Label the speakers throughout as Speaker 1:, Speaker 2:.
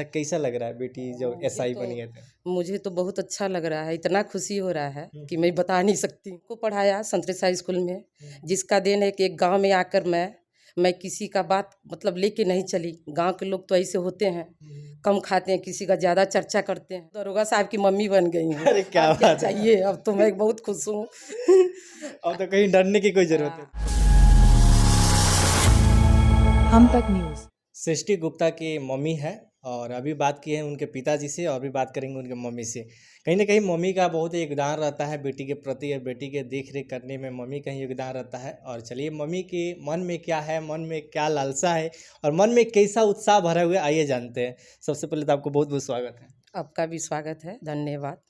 Speaker 1: कैसा लग रहा है बेटी जब
Speaker 2: मुझे
Speaker 1: एसआई
Speaker 2: तो
Speaker 1: बनी है तो?
Speaker 2: मुझे तो बहुत अच्छा लग रहा है, इतना खुशी हो रहा है कि मैं बता नहीं सकती। को पढ़ाया संतरेसाई स्कूल में, जिसका देन है कि एक गांव में आकर मैं किसी का बात मतलब लेके नहीं चली। गांव के लोग तो ऐसे होते हैं, कम खाते हैं, किसी का ज़्यादा चर्चा करते हैं। दरोगा साहब की मम्मी बन गई हूँ।
Speaker 1: अरे क्या
Speaker 2: अब क्या
Speaker 1: बात है।
Speaker 2: चाहिए, अब तो मैं बहुत खुश हूँ।
Speaker 1: अब तो कहीं डरने की कोई जरूरत है।
Speaker 3: हम तक न्यूज़।
Speaker 1: सृष्टि गुप्ता की मम्मी है और अभी बात की है उनके पिताजी से और भी बात करेंगे उनके मम्मी से। कहीं ना कहीं मम्मी का बहुत ही योगदान रहता है बेटी के प्रति और बेटी के देख रेख करने में मम्मी का ही योगदान रहता है। और चलिए मम्मी के मन में क्या है, मन में क्या लालसा है और मन में कैसा उत्साह भरा हुआ है, आइए जानते हैं। सबसे पहले तो आपको बहुत बहुत स्वागत है।
Speaker 2: आपका भी स्वागत है, धन्यवाद।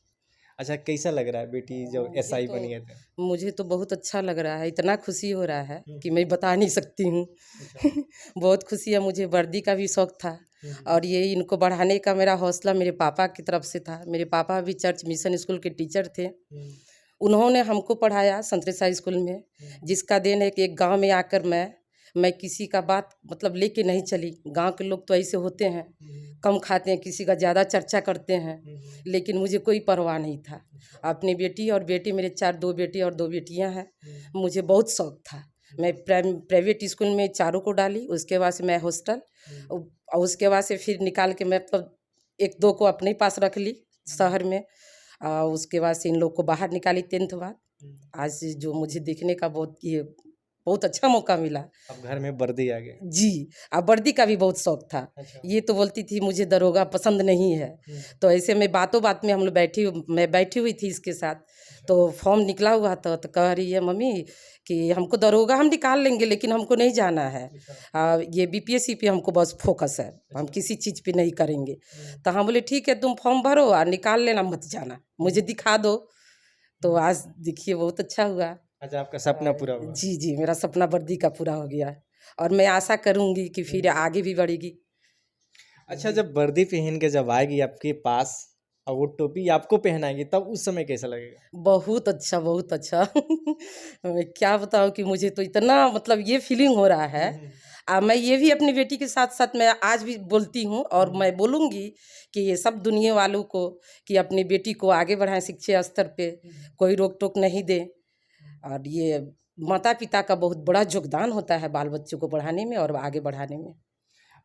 Speaker 1: अच्छा, कैसा लग रहा है बेटी जब
Speaker 2: मुझे
Speaker 1: एसआई
Speaker 2: तो
Speaker 1: बनी है तो?
Speaker 2: मुझे तो बहुत अच्छा लग रहा है, इतना खुशी हो रहा है कि मैं बता नहीं सकती हूँ।
Speaker 1: अच्छा।
Speaker 2: बहुत खुशी है। मुझे वर्दी का भी शौक था और ये इनको बढ़ाने का मेरा हौसला मेरे पापा की तरफ से था। मेरे पापा भी चर्च मिशन स्कूल के टीचर थे। उन्होंने हमको पढ़ाया संतरेसाई स्कूल में, जिसका देन है कि एक गांव में आकर मैं किसी का बात मतलब लेके नहीं चली। गांव के लोग तो ऐसे होते हैं, कम खाते हैं, किसी का ज़्यादा चर्चा करते हैं, लेकिन मुझे कोई परवाह नहीं था। अपनी बेटी और बेटी, मेरे दो बेटी और दो बेटियां हैं। मुझे बहुत शौक था। मैं प्राइवेट स्कूल में चारों को डाली, उसके बाद से मैं हॉस्टल, और उसके बाद से फिर निकाल के मैं मतलब एक दो को अपने ही पास रख ली शहर में। उसके बाद से इन लोग को बाहर निकाली 10th बाद। आज जो मुझे देखने का बहुत अच्छा मौका मिला।
Speaker 1: अब घर में वर्दी आ गए।
Speaker 2: जी, अब वर्दी का भी बहुत शौक था।
Speaker 1: अच्छा।
Speaker 2: ये तो बोलती थी मुझे दरोगा पसंद नहीं है। तो ऐसे में बातों बात में हम लोग मैं बैठी हुई थी इसके साथ, तो फॉर्म निकला हुआ था, तो कह रही है मम्मी कि हमको दरोगा हम निकाल लेंगे लेकिन हमको नहीं जाना है। ये बीपीएससी पे हमको बस फोकस है, हम किसी चीज़ पे नहीं करेंगे। तो हम बोले ठीक है, तुम फॉर्म भरो और निकाल लेना, मत जाना, मुझे दिखा दो। तो आज देखिए बहुत अच्छा हुआ।
Speaker 1: अच्छा, आपका सपना पूरा हुआ।
Speaker 2: जी, जी, मेरा सपना वर्दी का पूरा हो गया और मैं आशा करूँगी कि फिर आगे भी बढ़ेगी।
Speaker 1: अच्छा, जब वर्दी पहन के जब आएगी आपके पास और वो टोपी आपको पहनाएगी तब उस समय कैसा लगेगा?
Speaker 2: बहुत अच्छा, बहुत अच्छा। मैं क्या बताऊँ कि मुझे तो इतना मतलब ये फीलिंग हो रहा है। मैं ये भी अपनी बेटी के साथ-साथ मैं आज भी बोलती हूँ और मैं बोलूँगी कि ये सब दुनिया वालों को कि अपनी बेटी को आगे बढ़ाएँ शिक्षा स्तर पे, कोई रोक-टोक नहीं दें। और ये माता-पिता का बहुत बड़ा योगदान होता है बाल बच्चों को पढ़ाने में और आगे बढ़ाने में।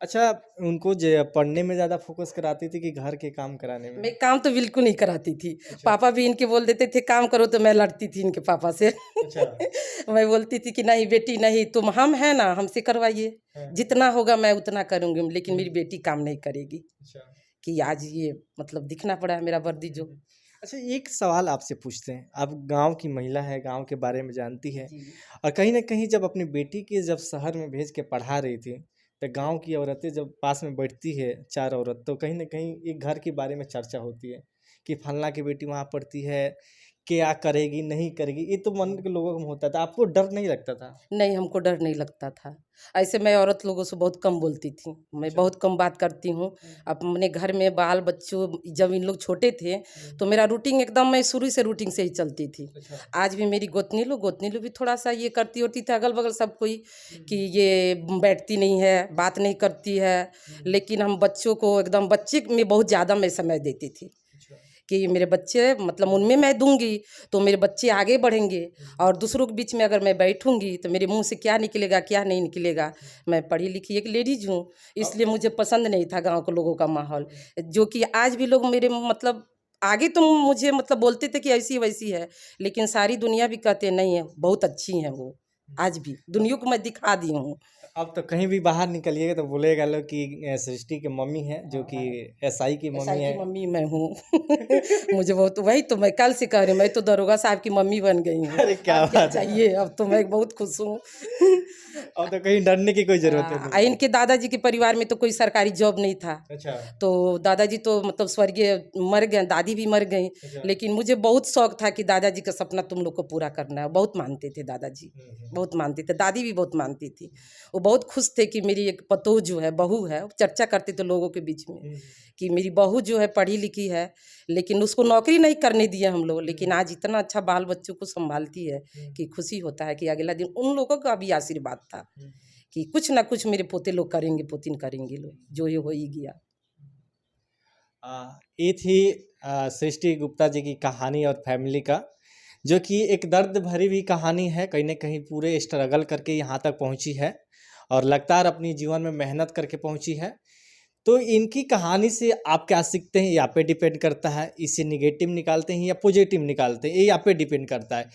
Speaker 1: अच्छा, उनको पढ़ने में ज़्यादा फोकस कराती थी कि घर के काम कराने में?
Speaker 2: मैं काम तो बिल्कुल नहीं कराती थी।
Speaker 1: अच्छा।
Speaker 2: पापा भी इनके बोल देते थे काम करो, तो मैं लड़ती थी इनके पापा से।
Speaker 1: अच्छा।
Speaker 2: मैं बोलती थी कि नहीं बेटी नहीं, तुम हम हैं ना, हमसे करवाइए,
Speaker 1: हाँ।
Speaker 2: जितना होगा मैं उतना करूँगी, लेकिन मेरी बेटी काम नहीं करेगी।
Speaker 1: अच्छा।
Speaker 2: कि आज ये मतलब दिखना पड़ा है मेरा वर्दी जो।
Speaker 1: अच्छा, एक सवाल आपसे पूछते हैं। आप गाँव की महिला है, गाँव के बारे में जानती है
Speaker 2: जी।
Speaker 1: और कहीं न कहीं जब अपनी बेटी के जब शहर में भेज के पढ़ा रही थी, तो गाँव की औरतें जब पास में बैठती है 4 औरत, तो कहीं न कहीं एक घर के बारे में चर्चा होती है कि फलना की बेटी वहाँ पढ़ती है, क्या करेगी, नहीं करेगी, ये तो मन के लोगों में होता था। आपको डर नहीं लगता था?
Speaker 2: नहीं, हमको डर नहीं लगता था। ऐसे मैं औरत लोगों से बहुत कम बोलती थी। मैं
Speaker 1: अच्छा।
Speaker 2: बहुत कम बात करती हूँ। अपने घर में बाल बच्चों जब इन लोग छोटे थे, तो मेरा रूटीन एकदम मैं शुरू से रूटीन से ही चलती थी।
Speaker 1: अच्छा।
Speaker 2: आज भी मेरी गोतनी लोग भी थोड़ा-सा ये करती होती थी अगल-बगल सब कोई कि ये बैठती नहीं है, बात नहीं करती है। लेकिन हम बच्चों को एकदम बच्चे में बहुत ज़्यादा मैं समय देती थी।
Speaker 1: अच्छा।
Speaker 2: कि मेरे बच्चे मतलब उनमें मैं दूँगी, तो मेरे बच्चे आगे बढ़ेंगे। और दूसरों के बीच में अगर मैं बैठूँगी, तो मेरे मुँह से क्या निकलेगा, क्या नहीं निकलेगा। मैं पढ़ी-लिखी एक लेडीज़ हूँ, इसलिए मुझे पसंद नहीं था गाँव के लोगों का माहौल। जो कि आज भी लोग मेरे मतलब आगे तो मुझे मतलब बोलते थे कि ऐसी-वैसी है, लेकिन सारी दुनिया भी कहते हैं नहीं है, बहुत अच्छी हैं वो, आज भी। दुनिया को मैं दिखा दी हूँ।
Speaker 1: अब तो कहीं भी बाहर निकलिएगा तो बोलेगा लोग कि सृष्टि की मम्मी है, जो कि एसआई की
Speaker 2: एसआई
Speaker 1: मम्मी
Speaker 2: की
Speaker 1: है।
Speaker 2: मम्मी मैं हूँ। मुझे बहुत वही तो मैं कल से कह रही हूँ, मैं तो दरोगा साहब की मम्मी बन गई हूँ।
Speaker 1: अरे क्या
Speaker 2: अब क्या
Speaker 1: बात है।
Speaker 2: चाहिए, अब तो मैं बहुत खुश हूँ।
Speaker 1: अब तो कहीं डरने की कोई ज़रूरत ही नहीं है।
Speaker 2: इनके दादाजी के परिवार में तो कोई सरकारी जॉब नहीं था।
Speaker 1: अच्छा।
Speaker 2: तो दादाजी तो मतलब स्वर्गीय मर गए, दादी भी मर गईं।
Speaker 1: अच्छा।
Speaker 2: लेकिन मुझे बहुत शौक था कि दादाजी का सपना तुम लोग को पूरा करना है। बहुत मानते थे दादाजी, बहुत मानते थे। दादी भी बहुत मानती थी। वो बहुत खुश थे कि मेरी एक पतोह जो है, बहू है, चर्चा करते थे लोगों के बीच में कि मेरी बहू जो है पढ़ी लिखी है, लेकिन उसको नौकरी नहीं करने दिए हम लोग। लेकिन आज इतना अच्छा बाल बच्चों को संभालती है कि खुशी होता है कि अगला दिन उन लोगों का भी आशीर्वाद था कि कुछ ना कुछ मेरे पोते लोग करेंगे, पोतीन करेंगे लोग, जो ये हो ही गया।
Speaker 1: ये थी सृष्टि गुप्ता जी की कहानी और फैमिली का, जो कि एक दर्द भरी हुई कहानी है। कहीं ना कहीं पूरे स्ट्रगल करके यहाँ तक पहुँची है और लगातार अपनी जीवन में मेहनत करके पहुँची है। तो इनकी कहानी से आप क्या सीखते हैं ये आप पे डिपेंड करता है। इसे निगेटिव निकालते हैं या पॉजिटिव निकालते हैं ये आप पे डिपेंड करता है।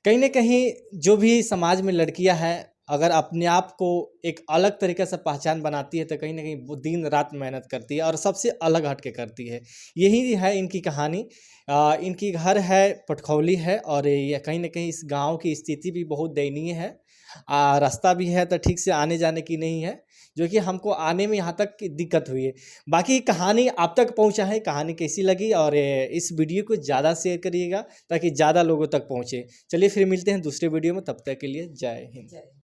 Speaker 1: कहीं न कहीं जो भी समाज में लड़कियां हैं, अगर अपने आप को एक अलग तरीके से पहचान बनाती है तो कहीं न कहीं वो दिन रात मेहनत करती है और सबसे अलग हट के करती है। यही है इनकी कहानी। इनकी घर है पटखौली है और ये कहीं न कहीं इस गाँव की स्थिति भी बहुत दयनीय है। रास्ता भी है तो ठीक से आने-जाने की नहीं है, जो कि हमको आने में यहाँ तक की दिक्कत हुई है। बाकी कहानी आप तक पहुँचा है, कहानी कैसी लगी और इस वीडियो को ज़्यादा शेयर करिएगा ताकि ज़्यादा लोगों तक पहुँचे। चलिए फिर मिलते हैं दूसरे वीडियो में, तब तक के लिए जय हिंद।